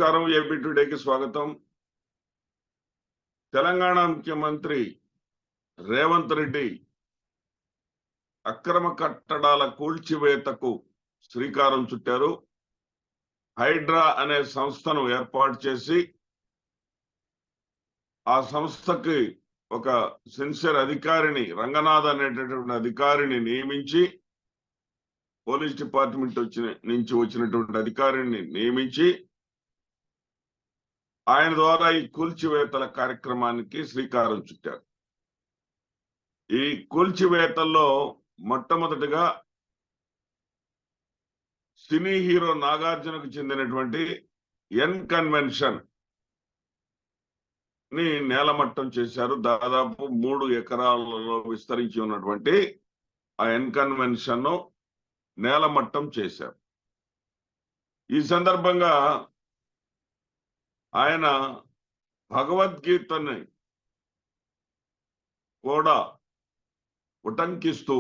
నమస్కారం. ఏపీ టుడేకి స్వాగతం. తెలంగాణ ముఖ్యమంత్రి రేవంత్ రెడ్డి అక్రమ కట్టడాల కూల్చివేతకు శ్రీకారం చుట్టారు. హైడ్రా అనే సంస్థను ఏర్పాటు చేసి ఆ సంస్థకి ఒక సిన్సియర్ అధికారిని, రంగనాథ్ అనేటటువంటి అధికారిని నియమించి, పోలీస్ డిపార్ట్మెంట్ నుంచి వచ్చినటువంటి అధికారిని నియమించి ఆయన ద్వారా ఈ కూల్చివేతల కార్యక్రమానికి శ్రీకారం చుట్టారు. ఈ కూల్చివేతల్లో మొట్టమొదటిగా సినీ హీరో నాగార్జునకు చెందినటువంటి ఎన్ కన్వెన్షన్ ని నేలమట్టం చేశారు. దాదాపు 3 ఎకరాలలో విస్తరించి ఉన్నటువంటి ఆ ఎన్ కన్వెన్షన్ ను నేలమట్టం చేశారు. ఈ సందర్భంగా ఆయన భగవద్గీతని కూడా ఉటంకిస్తూ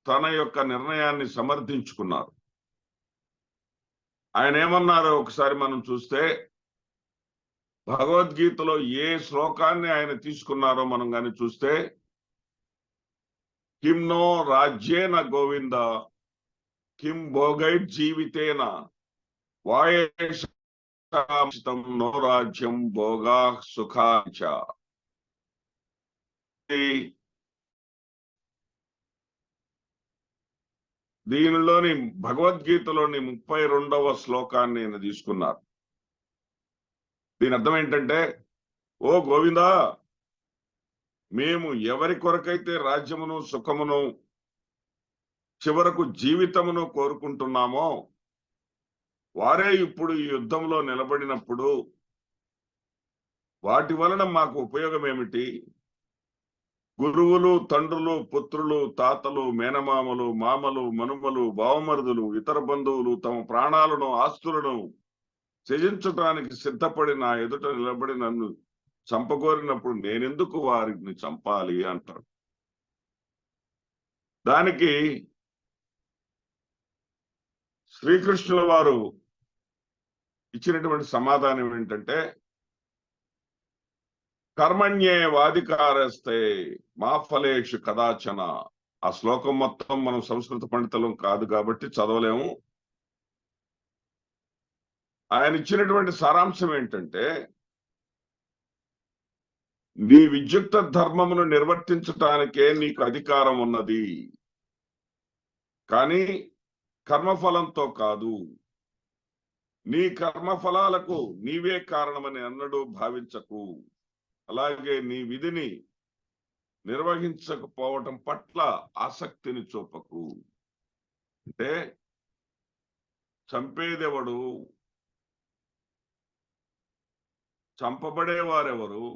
తన యొక్క నిర్ణయాన్ని సమర్థించుకున్నారు. ఆయన ఏమన్నారో ఒకసారి మనం చూస్తే, భగవద్గీతలో ఏ శ్లోకాన్ని ఆయన తీసుకున్నారో మనం కానీ చూస్తే, కిం నో రాజ్యేన గోవింద కిం భోగై జీవితేన వాయేషం నో రాజ్యం భోగా సుఖాచ. దీనిలోని భగవద్గీతలోని 32వ శ్లోకాన్ని ఆయన తీసుకున్నారు. దీని అర్థం ఏంటంటే, ఓ గోవిందా, మేము ఎవరి కొరకైతే రాజ్యమును సుఖమును చివరకు జీవితమును కోరుకుంటున్నామో వారే ఇప్పుడు ఈ యుద్ధంలో నిలబడినప్పుడు వాటి వలన మాకు ఉపయోగం ఏమిటి? గురువులు, తండ్రులు, పుత్రులు, తాతలు, మేనమామలు, మామలు, మనుమలు, బావమరుదులు, ఇతర బంధువులు తమ ప్రాణాలను, ఆస్తులను త్యజించడానికి సిద్ధపడి నా ఎదుట నిలబడి నన్ను చంపగోరినప్పుడు నేనెందుకు వారిని చంపాలి అంటాడు. దానికి శ్రీకృష్ణుల వారు ఇచ్చినటువంటి సమాధానం ఏంటంటే, కర్మణ్యే వాధికారస్తే మా ఫలేషు కదాచన. ఆ శ్లోకం మొత్తం మనం సంస్కృత పండితులం కాదు కాబట్టి చదవలేము. ఆయన ఇచ్చినటువంటి సారాంశం ఏంటంటే, నీ విద్యుక్త ధర్మమును నిర్వర్తించటానికే నీకు అధికారం ఉన్నది, కానీ కర్మఫలంతో కాదు. నీ కర్మఫలాలకు నీవే కారణమని అన్నడు భావించకు. అలాగే నీ విధిని నిర్వహించకపోవటం పట్ల ఆసక్తిని చూపకు. అంటే చంపేదెవడు, చంపబడేవారెవరు,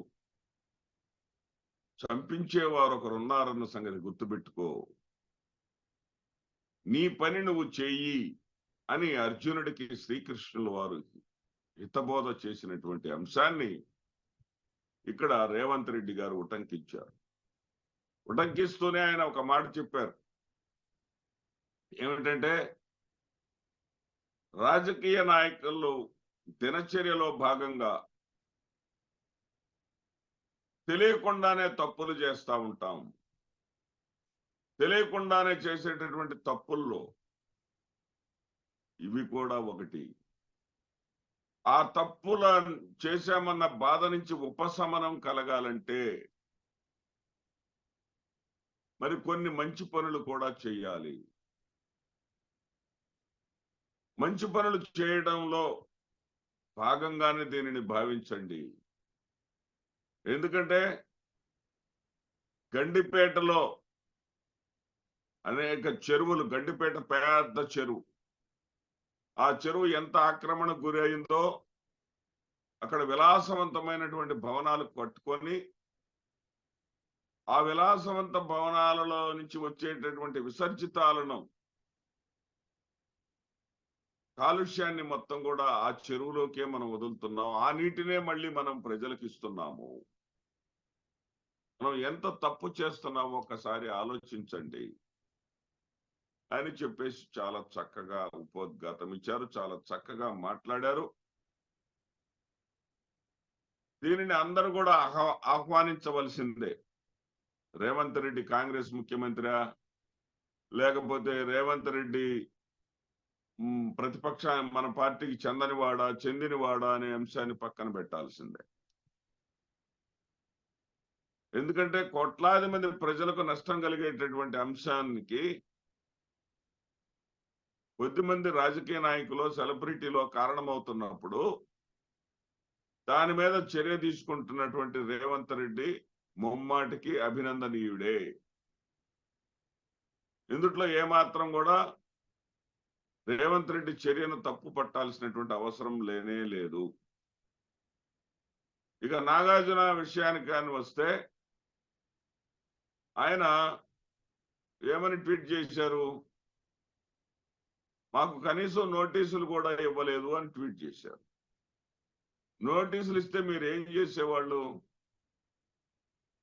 చంపించేవారు ఒకరున్నారన్న సంగతి గుర్తుపెట్టుకో. నీ పని నువ్వు చెయ్యి అని అర్జునుడికి శ్రీకృష్ణుల వారు హితబోధ చేసినటువంటి అంశాన్ని ఇక్కడ రేవంత్ రెడ్డి గారు ఉటంకించారు. ఉటంకిస్తూనే ఆయన ఒక మాట చెప్పారు. ఏమిటంటే, రాజకీయ నాయకులు దినచర్యలో భాగంగా తెలియకుండానే తప్పులు చేస్తూ ఉంటాం. తెలియకుండానే చేసేటటువంటి తప్పుల్లో ఇవి కూడా ఒకటి. ఆ తప్పుల చేశామన్న బాధ నుంచి ఉపశమనం కలగాలంటే మరి కొన్ని మంచి పనులు కూడా చేయాలి. మంచి పనులు చేయడంలో భాగంగానే దీనిని భావించండి. ఎందుకంటే గండిపేటలో అనేక చెరువులు, గండిపేట పెద్ద చెరువు, ఆ చెరువు ఎంత ఆక్రమణకు గురి అయిందో అక్కడ విలాసవంతమైనటువంటి భవనాలు కట్టుకొని ఆ విలాసవంత భవనాలలో నుంచి వచ్చేటటువంటి విసర్జితాలను, కాలుష్యాన్ని మొత్తం కూడా ఆ చెరువులోకే మనం వదులుతున్నాం. ఆ నీటినే మళ్ళీ మనం ప్రజలకు ఇస్తున్నాము. మనం ఎంత తప్పు చేస్తున్నామో ఒకసారి ఆలోచించండి అని చెప్పేసి చాలా చక్కగా ఉపోద్ఘాతం ఇచ్చారు. చాలా చక్కగా మాట్లాడారు. దీనిని అందరూ కూడా ఆహ్వానించవలసిందే. రేవంత్ రెడ్డి కాంగ్రెస్ ముఖ్యమంత్రి, లేకపోతే రేవంత్ రెడ్డి ప్రతిపక్ష మన పార్టీకి చెందినవాడా అనే అంశాన్ని పక్కన పెట్టాల్సిందే. ఎందుకంటే కోట్లాది మంది ప్రజలకు నష్టం కలిగేటటువంటి అంశానికి కొద్దిమంది రాజకీయ నాయకులు, సెలబ్రిటీలో కారణమవుతున్నప్పుడు దాని మీద చర్య తీసుకుంటున్నటువంటి రేవంత్ రెడ్డి ముమ్మాటికి అభినందనీయుడే. ఇందుట్లో ఏమాత్రం కూడా రేవంత్ రెడ్డి చర్యను తప్పు పట్టాల్సినటువంటి అవసరం లేనే లేదు. ఇక నాగార్జున విషయానికి కానీ వస్తే ఆయన ఏమని ట్వీట్ చేశారు? మాకు కనీసం నోటీసులు కూడా ఇవ్వలేదు అని ట్వీట్ చేశారు. నోటీసులు ఇస్తే మీరు ఏం చేసేవాళ్ళు?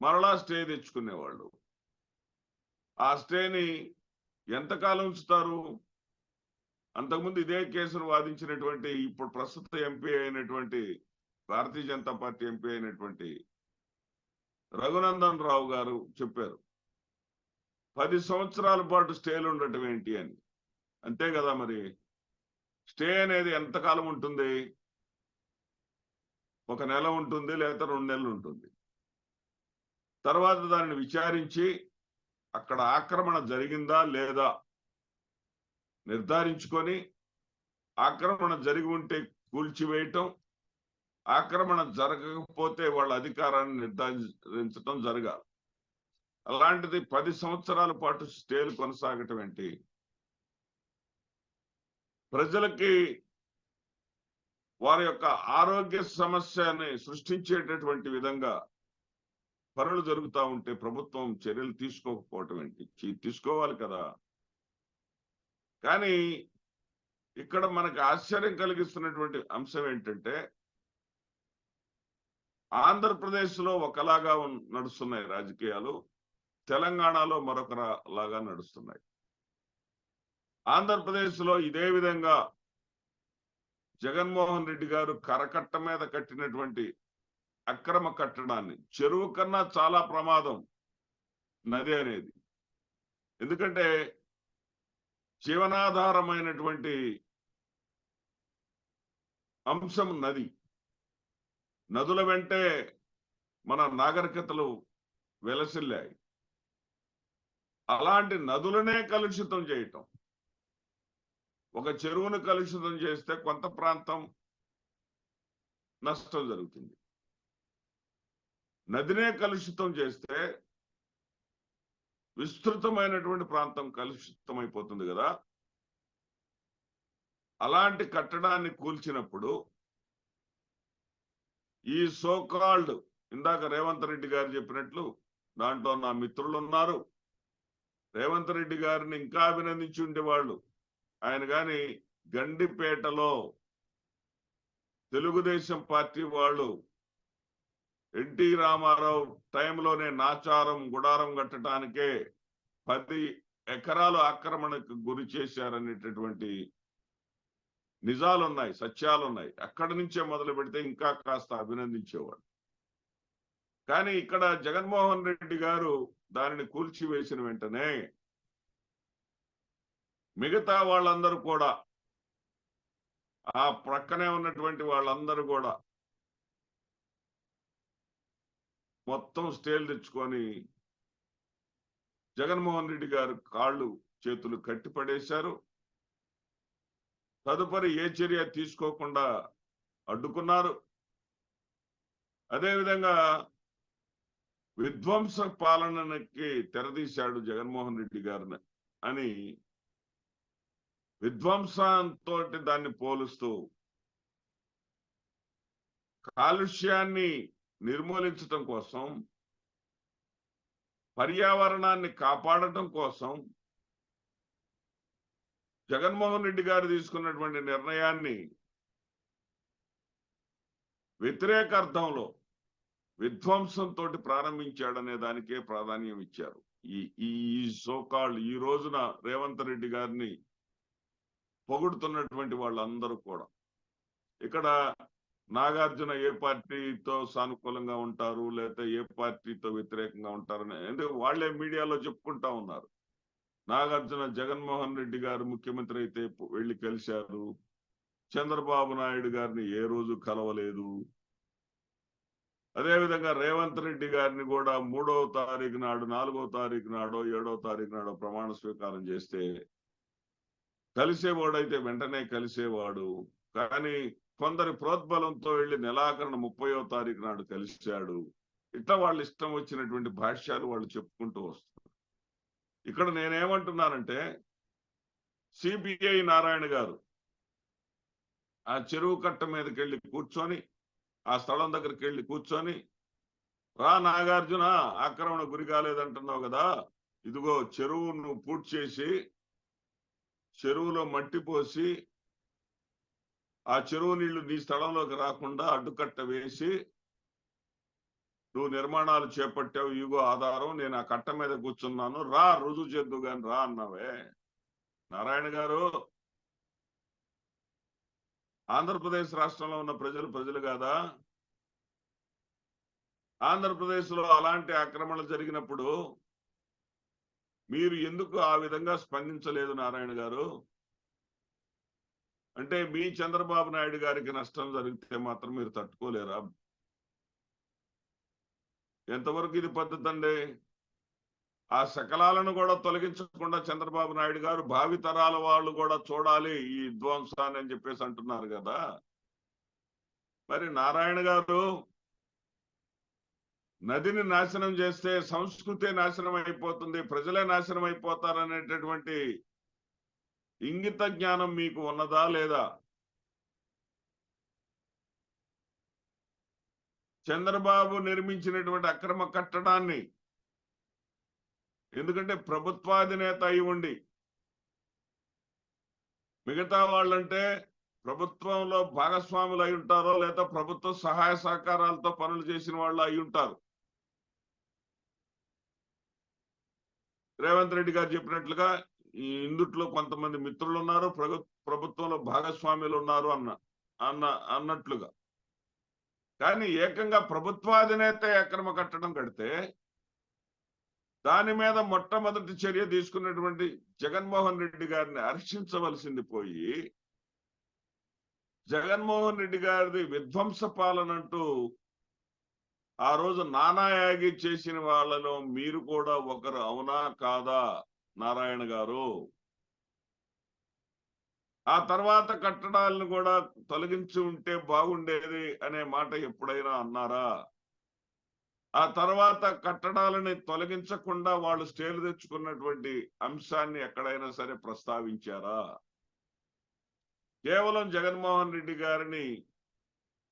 మరలా స్టే తెచ్చుకునేవాళ్ళు. ఆ స్టేని ఎంతకాలం ఉంచుతారు? అంతకుముందు ఇదే కేసును వాదించినటువంటి ఇప్పుడు ప్రస్తుత ఎంపీ అయినటువంటి భారతీయ జనతా పార్టీ ఎంపీ అయినటువంటి రఘునందన్ రావు గారు చెప్పారు, 10 సంవత్సరాల పాటు స్టేలు ఉండటం ఏంటి అని. అంతే కదా మరి. స్టే అనేది ఎంతకాలం ఉంటుంది? 1 నెల ఉంటుంది, లేదా 2 నెలలు ఉంటుంది. తర్వాత దానిని విచారించి అక్కడ ఆక్రమణ జరిగిందా లేదా నిర్ధారించుకొని, ఆక్రమణ జరిగి ఉంటే కూల్చివేయటం, ఆక్రమణ జరగకపోతే వాళ్ళ అధికారాన్ని నిర్ధారించడం జరగాలి. అలాంటిది 10 సంవత్సరాల పాటు స్టేలు కొనసాగటం ఏంటి? ప్రజలకి వారి యొక్క ఆరోగ్య సమస్యని సృష్టించేటటువంటి విధంగా పనులు జరుగుతూ ఉంటే ప్రభుత్వం చర్యలు తీసుకోకపోవటం ఏంటి? తీసుకోవాలి కదా. కానీ ఇక్కడ మనకు ఆశ్చర్యం కలిగిస్తున్నటువంటి అంశం ఏంటంటే, ఆంధ్రప్రదేశ్లో ఒకలాగా నడుస్తున్నాయి రాజకీయాలు, తెలంగాణలో మరొకలాగా నడుస్తున్నాయి. ఆంధ్రప్రదేశ్లో ఇదే విధంగా జగన్మోహన్ రెడ్డి గారు కరకట్ట మీద కట్టినటువంటి అక్రమ కట్టడాన్ని, చెరువు కన్నా చాలా ప్రమాదం నది అనేది. ఎందుకంటే జీవనాధారమైనటువంటి అంశం నది. నదుల వెంటే మన నాగరికతలు వెలసిల్లాయి. అలాంటి నదులనే కలుషితం చేయటం, ఒక చెరువును కలుషితం చేస్తే కొంత ప్రాంతం నష్టం జరుగుతుంది. నదినే కలుషితం చేస్తే విస్తృతమైనటువంటి ప్రాంతం కలుషితమైపోతుంది కదా. అలాంటి కట్టడాన్ని కూల్చినప్పుడు ఈ సోకాల్డ్, ఇందాక రేవంత్ రెడ్డి గారు చెప్పినట్లు దాంట్లో నా మిత్రులు ఉన్నారు, రేవంత్ రెడ్డి గారిని ఇంకా అభినందించి ఉండేవాళ్ళు. ఆయన గాని గండిపేటలో తెలుగుదేశం పార్టీ వాళ్ళు ఎన్టీ రామారావు టైంలోనే నాచారం గుడారం కట్టడానికే 10 ఎకరాలు ఆక్రమణకు గురి చేశారనేటటువంటి నిజాలున్నాయి, సత్యాలున్నాయి. అక్కడి నుంచే మొదలు పెడితే ఇంకా కాస్త అభినందించేవాడు. కానీ ఇక్కడ జగన్మోహన్ రెడ్డి గారు దానిని కూల్చివేసిన వెంటనే మిగతా వాళ్ళందరూ కూడా, ఆ ప్రక్కనే ఉన్నటువంటి వాళ్ళందరూ కూడా మొత్తం స్టేలు తెచ్చుకొని జగన్మోహన్ రెడ్డి గారు కాళ్ళు చేతులు కట్టిపడేశారు. తదుపరి ఏ చర్య తీసుకోకుండా అడ్డుకున్నారు. అదేవిధంగా విధ్వంస పాలనకి తెరదీశాడు జగన్మోహన్ రెడ్డి గారిని అని విధ్వంసంతో దాన్ని పోలుస్తూ, కాలుష్యాన్ని నిర్మూలించటం కోసం, పర్యావరణాన్ని కాపాడటం కోసం జగన్మోహన్ రెడ్డి గారు తీసుకున్నటువంటి నిర్ణయాన్ని వ్యతిరేక అర్థంలో విధ్వంసంతో ప్రారంభించాడనే దానికే ప్రాధాన్యం ఇచ్చారు ఈ సోకాల్డ్. ఈ రోజున రేవంత్ రెడ్డి గారిని పొగుడుతున్నటువంటి వాళ్ళందరూ కూడా. ఇక్కడ నాగార్జున ఏ పార్టీతో సానుకూలంగా ఉంటారు, లేకపోతే ఏ పార్టీతో వ్యతిరేకంగా ఉంటారని ఎందుకు వాళ్లే మీడియాలో చెప్పుకుంటా ఉన్నారు. నాగార్జున జగన్మోహన్ రెడ్డి గారు ముఖ్యమంత్రి అయితే వెళ్లి కలిశారు, చంద్రబాబు నాయుడు గారిని ఏ రోజు కలవలేదు. అదేవిధంగా రేవంత్ రెడ్డి గారిని కూడా 3వ తారీఖు నాడు, 4వ తారీఖు నాడో, 7వ తారీఖు నాడో ప్రమాణ స్వీకారం చేస్తే కలిసేవాడైతే వెంటనే కలిసేవాడు. కానీ కొందరి ప్రోద్బలంతో వెళ్లి నెలాఖరున 30వ తారీఖు నాడు కలిశాడు. ఇట్లా వాళ్ళు ఇష్టం వచ్చినటువంటి భాష్యాలు వాళ్ళు చెప్పుకుంటూ వస్తారు. ఇక్కడ నేనేమంటున్నానంటే సిబిఐ నారాయణ గారు ఆ చెరువు కట్ట మీదకి వెళ్ళి కూర్చొని, ఆ స్థలం దగ్గరికి వెళ్ళి కూర్చొని, రా నాగార్జున ఆక్రమణ గురి కాలేదంటున్నావు కదా, ఇదిగో చెరువును పూర్తి చేసి చెరువులో మట్టి పోసి ఆ చెరువు నీళ్లు నీ స్థలంలోకి రాకుండా అడ్డుకట్ట వేసి నువ్వు నిర్మాణాలు చేపట్టావు, ఇగో ఆధారం, నేను ఆ కట్ట మీద కూర్చున్నాను, రా రుజువు చేద్దు గాని రా అన్నావే. నారాయణ గారు, ఆంధ్రప్రదేశ్ రాష్ట్రంలో ఉన్న ప్రజలు కాదా? ఆంధ్రప్రదేశ్ లో అలాంటి ఆక్రమణలు జరిగినప్పుడు మీరు ఎందుకు ఆ విధంగా స్పందించలేదు నారాయణ గారు? అంటే మీ చంద్రబాబు నాయుడు గారికి నష్టం జరిగితే మాత్రం మీరు తట్టుకోలేరా? ఎంతవరకు ఇది పద్ధతి అండి? ఆ శకలాలను కూడా తొలగించకుండా చంద్రబాబు నాయుడు గారు భావితరాల వాళ్ళు కూడా చూడాలి ఈ విధ్వంసాన్ని అని చెప్పేసి అంటున్నారు కదా. మరి నారాయణ గారు, నదిని నాశనం చేస్తే సంస్కృతే నాశనం అయిపోతుంది, ప్రజలే నాశనం అయిపోతారనేటటువంటి ఇంగిత జ్ఞానం మీకు ఉన్నదా లేదా? చంద్రబాబు నిర్మించినటువంటి అక్రమ కట్టడాన్ని, ఎందుకంటే ప్రభుత్వాధినేత అయి ఉండి, మిగతా వాళ్ళంటే ప్రభుత్వంలో భాగస్వాములు అయి ఉంటారో లేదా ప్రభుత్వ సహాయ సహకారాలతో పనులు చేసిన వాళ్ళు అయి ఉంటారు. రేవంత్ రెడ్డి గారు చెప్పినట్లుగా ఈ ఇందుట్లో కొంతమంది మిత్రులు ఉన్నారు, ప్రభుత్వంలో భాగస్వాములు ఉన్నారు అన్నట్లుగా. కానీ ఏకంగా ప్రభుత్వాధినేత అక్రమ కట్టడం కడితే దాని మీద మొట్టమొదటి చర్య తీసుకున్నటువంటి జగన్మోహన్ రెడ్డి గారిని హర్షించవలసింది పోయి, జగన్మోహన్ రెడ్డి గారిది విధ్వంస పాలనంటూ ఆ రోజు నానాయాగి చేసిన వాళ్ళలో మీరు కూడా ఒకరు, అవునా కాదా నారాయణ గారు? ఆ తర్వాత కట్టడాలను కూడా తొలగించి ఉంటే బాగుండేది అనే మాట ఎప్పుడైనా అన్నారా? ఆ తర్వాత కట్టడాలని తొలగించకుండా వాళ్ళు స్టేలు తెచ్చుకున్నటువంటి అంశాన్ని ఎక్కడైనా సరే ప్రస్తావించారా? కేవలం జగన్మోహన్ రెడ్డి గారిని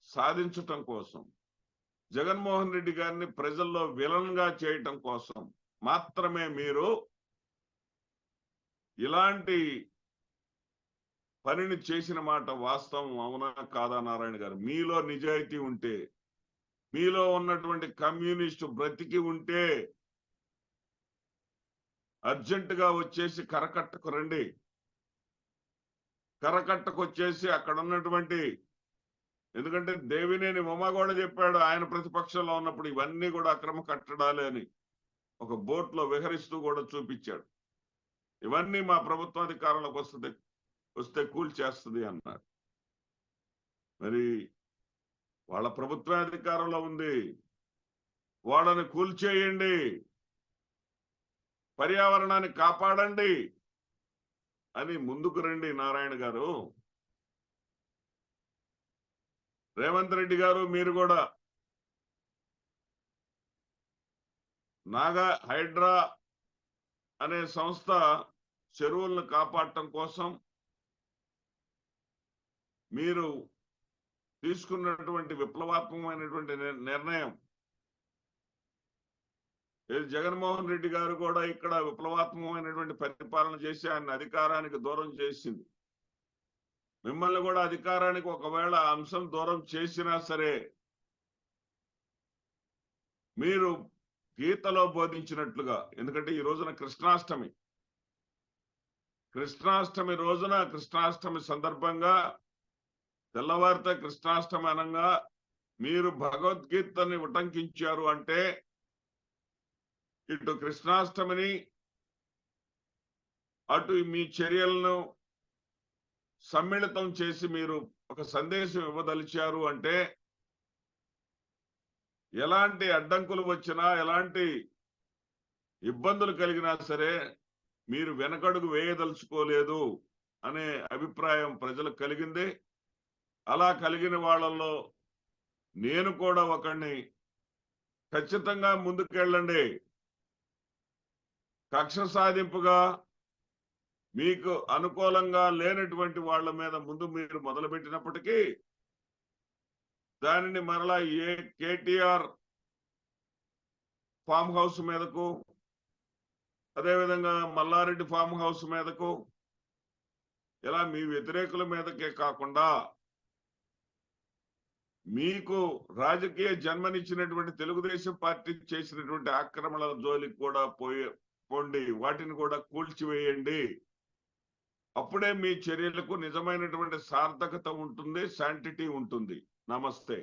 సాధించటం కోసం, జగన్మోహన్ రెడ్డి గారిని ప్రజల్లో విలన్ గా చేయటం కోసం మాత్రమే మీరు ఇలాంటి పనిని చేసిన మాట వాస్తవం, అవునా కాదా నారాయణ గారు? మీలో నిజాయితీ ఉంటే, మీలో ఉన్నటువంటి కమ్యూనిస్టు బ్రతికి ఉంటే అర్జెంటుగా వచ్చేసి కరకట్టకు రండి. కరకట్టకు వచ్చేసి అక్కడ ఉన్నటువంటి, ఎందుకంటే దేవినేని ఉమ కూడా చెప్పాడు ఆయన ప్రతిపక్షంలో ఉన్నప్పుడు, ఇవన్నీ కూడా అక్రమ కట్టడాలే అని ఒక బోట్లో విహరిస్తూ కూడా చూపించాడు. ఇవన్నీ మా ప్రభుత్వాధికారంలోకి వస్తే కూల్చేస్తుంది అన్నారు. మరి వాళ్ళ ప్రభుత్వాధికారంలో ఉంది, వాళ్ళని కూల్చేయండి, పర్యావరణాన్ని కాపాడండి అని ముందుకు రండి నారాయణ గారు. రేవంత్ రెడ్డి గారు, మీరు కూడా నాగా హైడ్రా అనే సంస్థ చెరువులను కాపాడటం కోసం మీరు తీసుకున్నటువంటి విప్లవాత్మకమైనటువంటి నిర్ణయం, జగన్మోహన్ రెడ్డి గారు కూడా ఇక్కడ విప్లవాత్మకమైనటువంటి పరిపాలన చేసి ఆయన అధికారానికి దూరం చేసింది. మిమ్మల్ని కూడా అధికారానికి ఒకవేళ అంశం దూరం చేసినా సరే మీరు గీతలో బోధించినట్లుగా, ఎందుకంటే ఈ రోజున కృష్ణాష్టమి, కృష్ణాష్టమి సందర్భంగా తెల్లవారితే కృష్ణాష్టమి అనంగా మీరు భగవద్గీతని ఉటంకించారు అంటే ఇటు కృష్ణాష్టమిని అటు మీ చర్యలను సమ్మిళితం చేసి మీరు ఒక సందేశం ఇవ్వదలిచారు అంటే ఎలాంటి అడ్డంకులు వచ్చినా ఎలాంటి ఇబ్బందులు కలిగినా సరే మీరు వెనకడుగు వేయదలుచుకోలేదు అనే అభిప్రాయం ప్రజలకు కలిగింది. అలా కలిగిన వాళ్ళల్లో నేను కూడా ఒకడిని. ఖచ్చితంగా ముందుకెళ్ళండి. కక్ష సాధింపుగా మీకు అనుకూలంగా లేనటువంటి వాళ్ళ మీద ముందు మీరు మొదలుపెట్టినప్పటికీ దానిని మరలా కేటీఆర్ ఫామ్ హౌస్ మీదకు, అదేవిధంగా మల్లారెడ్డి ఫామ్ హౌస్ మీదకు, ఇలా మీ వ్యతిరేకుల మీదకే కాకుండా మీకు రాజకీయ జన్మనిచ్చినటువంటి తెలుగుదేశం పార్టీ చేసినటువంటి ఆక్రమణల జోలికి కూడా పోండి, వాటిని కూడా కూల్చివేయండి. అప్పుడే మీ చర్యలకు నిజమైనటువంటి సార్థకత ఉంటుంది, శాంటిటీ ఉంటుంది. నమస్తే.